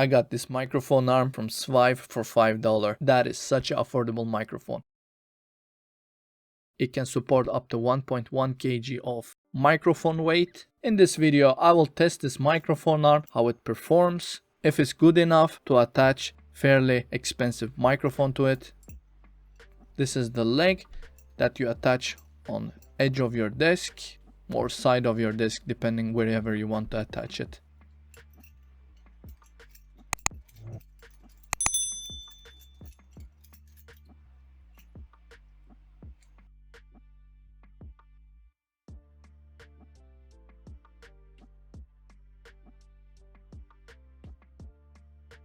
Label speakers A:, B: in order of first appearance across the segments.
A: I got this microphone arm from Svive for $5. That is such an affordable microphone. It can support up to 1.1 kg of microphone weight. In this video, I will test this microphone arm, how it performs, if it's good enough to attach fairly expensive microphone to it. This is the leg that you attach on edge of your desk or side of your desk, depending wherever you want to attach it.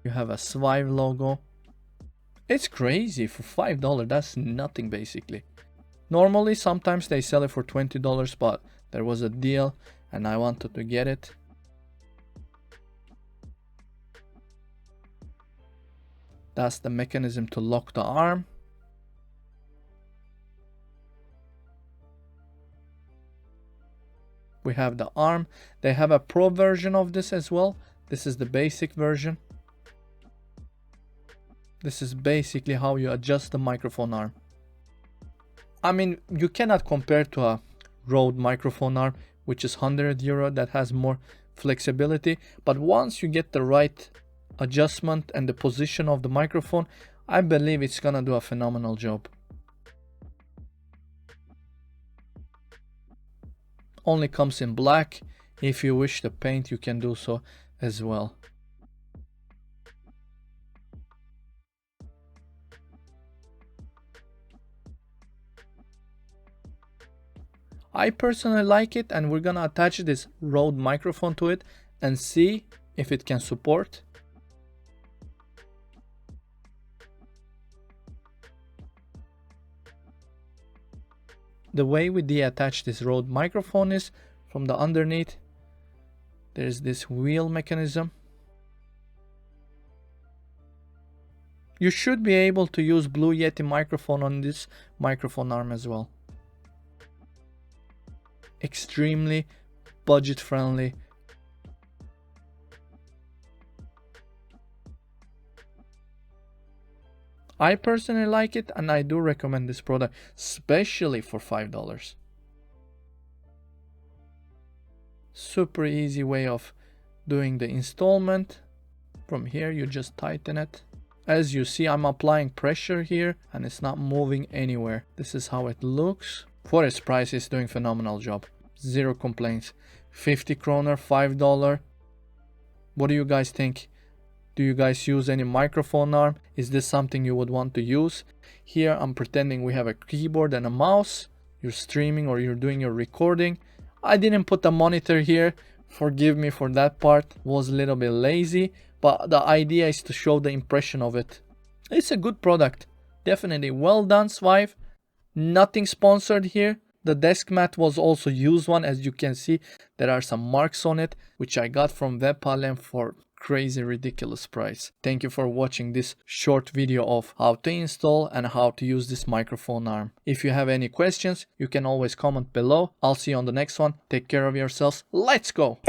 A: You have a Svive logo. It's crazy for $5. That's nothing basically. Normally, sometimes they sell it for $20, but there was a deal and I wanted to get it. That's the mechanism to lock the arm. We have the arm. They have a pro version of this as well. This is the basic version. This is basically how you adjust the microphone arm. I mean, you cannot compare to a Rode microphone arm, which is €100, that has more flexibility. But once you get the right adjustment and the position of the microphone, I believe it's gonna do a phenomenal job. Only comes in black. If you wish to paint, you can do so as well. I personally like it, and we're gonna attach this Rode microphone to it and see if it can support. The way we deattach this Rode microphone is from the underneath. There's this wheel mechanism. You should be able to use Blue Yeti microphone on this microphone arm as well. Extremely budget friendly. I personally like it, and I do recommend this product, especially for $5. Super easy way of doing the installment. From here you just tighten it. As you see, I'm applying pressure here and it's not moving anywhere. This is how it looks. For its price, it's doing phenomenal job. Zero complaints. 50 kroner, $5. What do you guys think? Do you guys use any microphone arm? Is this something you would want to use? Here I'm pretending we have a keyboard and a mouse. You're streaming or you're doing your recording. I didn't put a monitor here. Forgive me for that part. Was a little bit lazy, but the idea is to show the impression of it. It's a good product. Definitely well done, Svive. Nothing sponsored here. The desk mat was also used one. As you can see, there are some marks on it, which I got from Webhallen for crazy ridiculous price. Thank you for watching this short video of how to install and how to use this microphone arm. If you have any questions, you can always comment below. I'll see you on the next one. Take care of yourselves. Let's go!